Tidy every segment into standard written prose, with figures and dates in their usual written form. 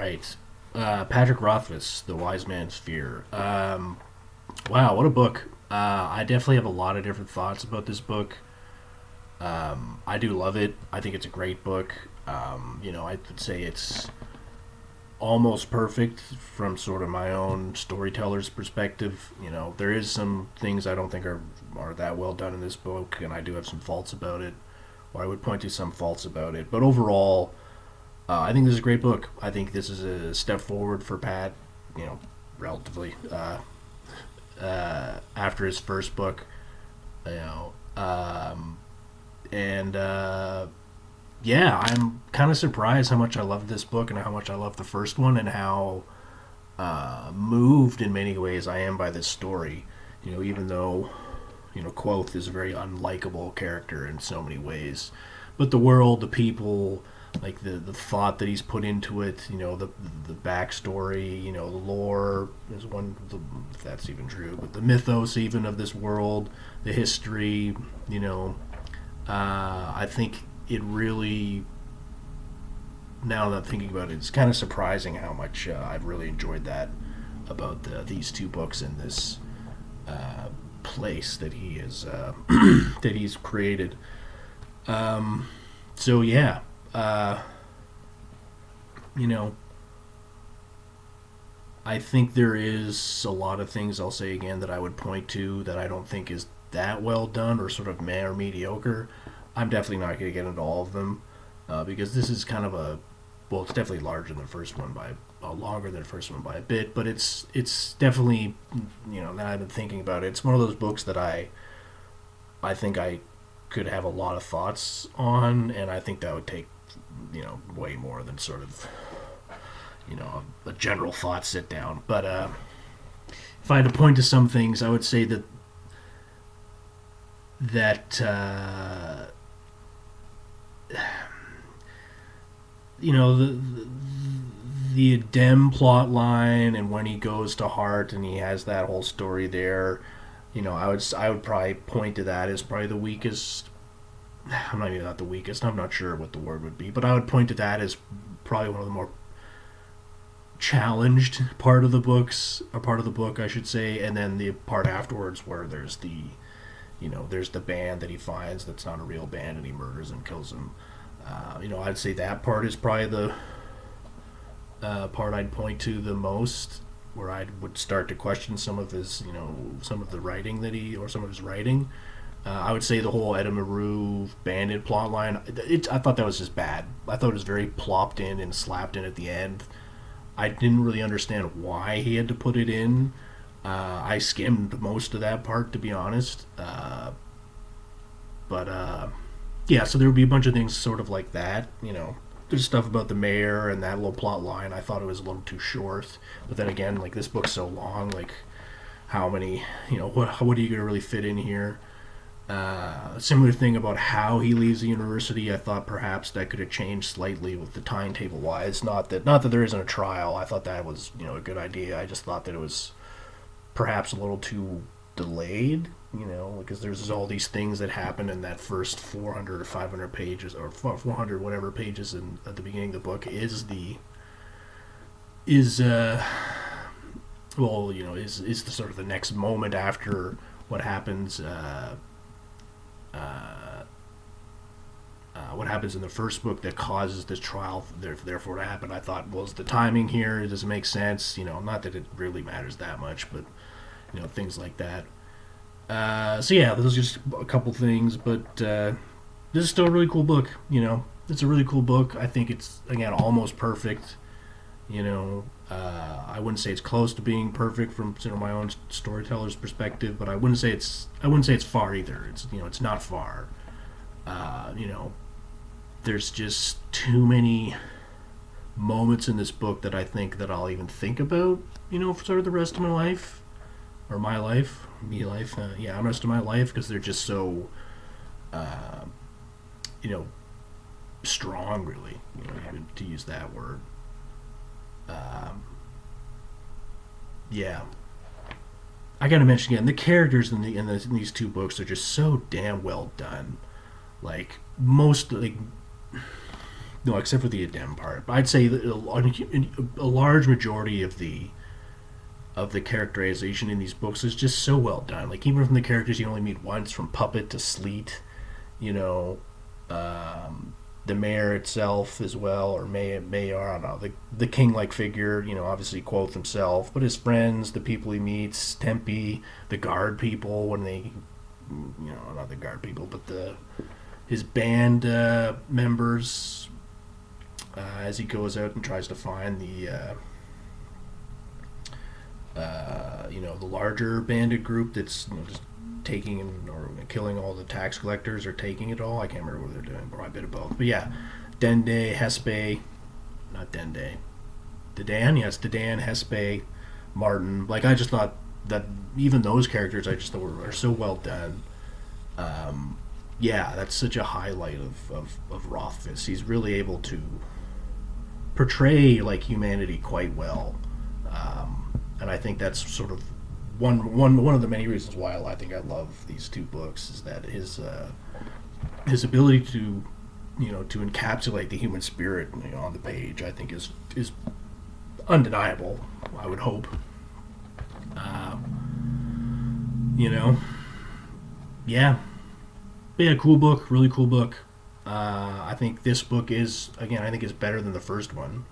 right. Patrick Rothfuss, The Wise Man's Fear. Wow, what a book. I definitely have a lot of different thoughts about this book. I do love it. I think it's a great book. I would say it's almost perfect from sort of my own storyteller's perspective. There is some things I don't think are that well done in this book, and I do have some faults about it, or I would point to some faults about it. But overall, I think this is a great book. I think this is a step forward for Pat, relatively, after his first book, you know, and yeah, I'm kind of surprised how much I love this book and how much I love the first one and how moved in many ways I am by this story. Even though Quoth is a very unlikable character in so many ways, but the world, the people, like the thought that he's put into it, the backstory, the lore is one, if that's even true, but the mythos even of this world, the history, I think it really, now that I'm thinking about it, it's kind of surprising how much I've really enjoyed that about these two books in this place that he is that he's created. So yeah, you know, I think there is a lot of things I'll say again that I would point to that I don't think is that well done or sort of meh or mediocre. I'm definitely not going to get into all of them because this is kind of it's definitely larger than the first one by longer than the first one by a bit, but it's definitely, now I've been thinking about it, it's one of those books that I think I could have a lot of thoughts on, and I think that would take way more than sort of a general thought sit down. But if I had to point to some things, I would say that the Dem plot line, and when he goes to Hart and he has that whole story there, I would probably point to that as probably the weakest. I'm not the weakest. I'm not sure what the word would be, but I would point to that as probably one of the more challenged part of the book, I should say, and then the part afterwards where there's there's the band that he finds that's not a real band and he murders and kills them. I'd say that part is probably the part I'd point to the most, where I would start to question some of his, some of the writing or some of his writing. I would say the whole Edamaru bandit plot line, I thought that was just bad. I thought it was very plopped in and slapped in at the end. I didn't really understand why he had to put it in. I skimmed most of that part, to be honest. Yeah, so there would be a bunch of things sort of like that. There's stuff about the mayor and that little plot line. I thought it was a little too short. But then again, like, this book's so long, like, how many, what are you going to really fit in here? Similar thing about how he leaves the university. I thought perhaps that could have changed slightly with the timetable wise. Not that there isn't a trial. I thought that was a good idea. I just thought that it was perhaps a little too delayed. Because there's all these things that happen in that first 400 or 500 pages or 400 whatever pages at the beginning of the book is the sort of the next moment after what happens. What happens in the first book that causes this trial therefore to happen. I thought, well, is the timing here, does it make sense? Not that it really matters that much, but things like that. So yeah, those are just a couple things, but this is still a really cool book. It's a really cool book. I think it's, again, almost perfect. I wouldn't say it's close to being perfect from my own storyteller's perspective, but I wouldn't say it's far either. It's not far. There's just too many moments in this book that I think that I'll even think about, for sort of the rest of my life, or my life, rest of my life, because they're just so, strong, really, even to use that word. Yeah. I gotta mention again, the characters in these two books are just so damn well done. Like, No, except for the Adem part. But I'd say that a large majority of the characterization in these books is just so well done. Like even from the characters you only meet once, from Puppet to Sleet, you know, the mayor itself as well, or mayor, I don't know, the king-like figure, you know, obviously Quoth himself, but his friends, the people he meets, Tempe, the guard people when they, you know, not the guard people, but his band members as he goes out and tries to find the larger bandit group that's, you know, just taking or killing all the tax collectors, or taking it all. I can't remember what they're doing, but I bit of both. But yeah, Dende, Hespe, not Dende, Dedan, yes, Dedan, Hespe, Martin. Like I just thought that even those characters, I just thought are so well done. Yeah, that's such a highlight of Rothuss. He's really able to portray like humanity quite well, and I think that's sort of one of the many reasons why I think I love these two books is that his ability to, you know, to encapsulate the human spirit, you know, on the page, I think is undeniable. I would hope, you know, yeah. But yeah, cool book, really cool book. I think this book is, again, I think is better than the first one.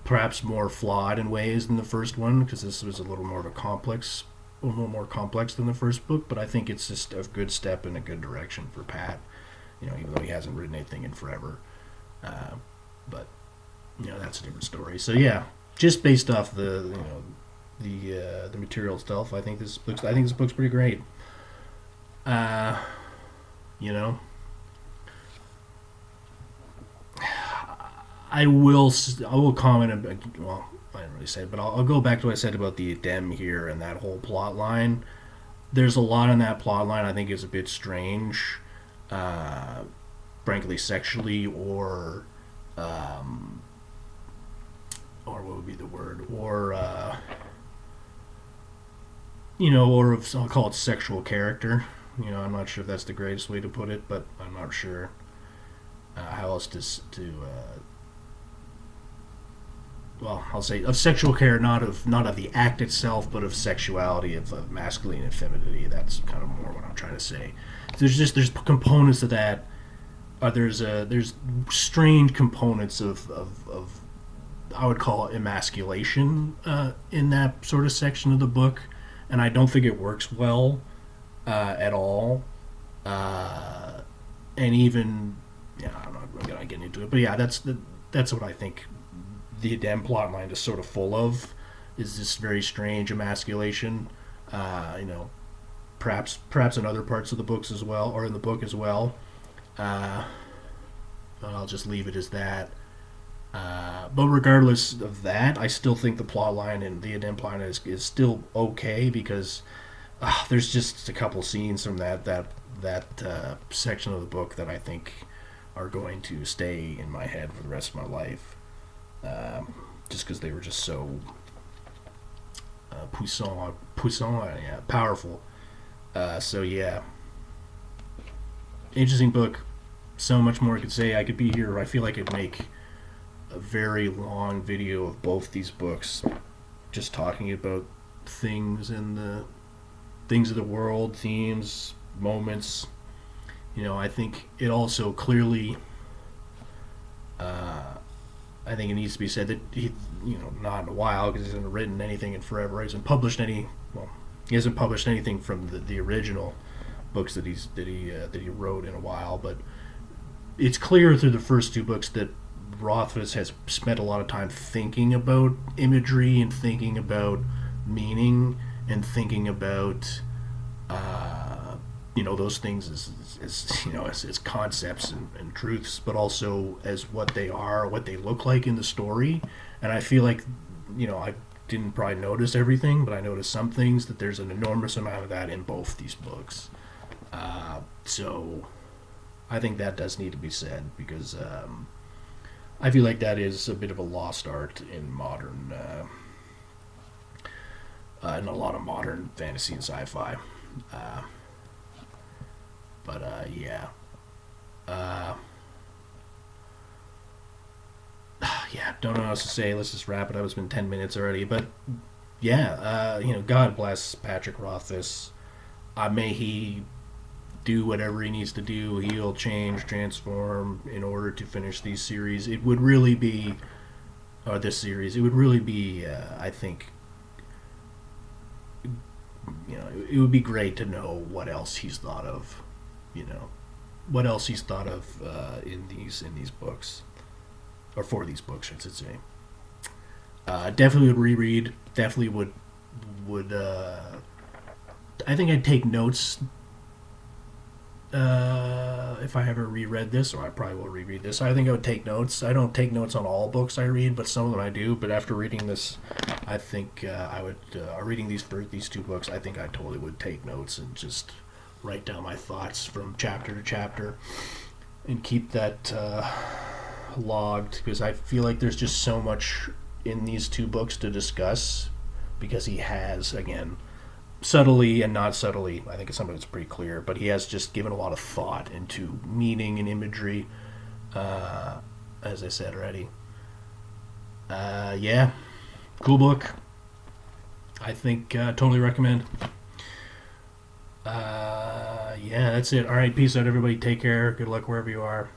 Perhaps more flawed in ways than the first one, because this was a little more of a little more complex than the first book. But I think it's just a good step in a good direction for Pat. You know, even though he hasn't written anything in forever, but you know that's a different story. So yeah, just based off the the material itself, I think this book's pretty great. You know, I will comment about, well, I didn't really say it, but I'll go back to what I said about the Adem here and that whole plot line. There's a lot in that plot line I think is a bit strange, frankly, sexually or what would be the word, or or of, I'll call it sexual character. You know, I'm not sure if that's the greatest way to put it, but I'm not sure how else to well, I'll say of sexual care, not of the act itself, but of sexuality, of masculine and femininity. That's kind of more what I'm trying to say. There's components of that. There's strange components of I would call it emasculation in that sort of section of the book, and I don't think it works well at all. And even, yeah, I'm not gonna get into it, but yeah, that's what I think the Adem plotline is sort of full of, is this very strange emasculation. Perhaps in other parts of the books as well, or in the book as well. I'll just leave it as that. But regardless of that, I still think the plotline in the Adem plotline is still okay, because there's just a couple scenes from that section of the book that I think are going to stay in my head for the rest of my life. Just because they were just so puissant, yeah, powerful. So yeah, interesting book. So much more I could say. I could be here. I feel like I'd make a very long video of both these books, just talking about things in the things of the world, themes, moments. You know, I think it also clearly. I think it needs to be said that he, not in a while, because he hasn't written anything in forever. He hasn't published anything from the original books that he wrote in a while. But it's clear through the first two books that Rothuss has spent a lot of time thinking about imagery and thinking about meaning and thinking about those things as concepts and truths, but also as what they are, what they look like in the story. And I feel like, I didn't probably notice everything, but I noticed some things, that there's an enormous amount of that in both these books. So I think that does need to be said, because I feel like that is a bit of a lost art in modern, in a lot of modern fantasy and sci-fi. But yeah. Yeah, don't know what else to say. Let's just wrap it up. It's been 10 minutes already. But yeah, God bless Patrick Rothfuss. May he do whatever he needs to do, heal, change, transform in order to finish these series. It would really be, or this series, it would really be, I think, it would be great to know what else he's thought of, what else he's thought of in these books, or for these books, I should say. Definitely would reread. Definitely would. I think I'd take notes if I ever reread this, or I probably will reread this. I think I would take notes. I don't take notes on all books I read, but some of them I do. But after reading this, I think I would. Reading these two books, I think I totally would take notes and just write down my thoughts from chapter to chapter, and keep that logged, because I feel like there's just so much in these two books to discuss, because he has, again, subtly and not subtly, I think some of it's pretty clear, but he has just given a lot of thought into meaning and imagery, as I said already. Yeah, cool book. I think totally recommend. Yeah, that's it. All right, peace out, everybody. Take care. Good luck wherever you are.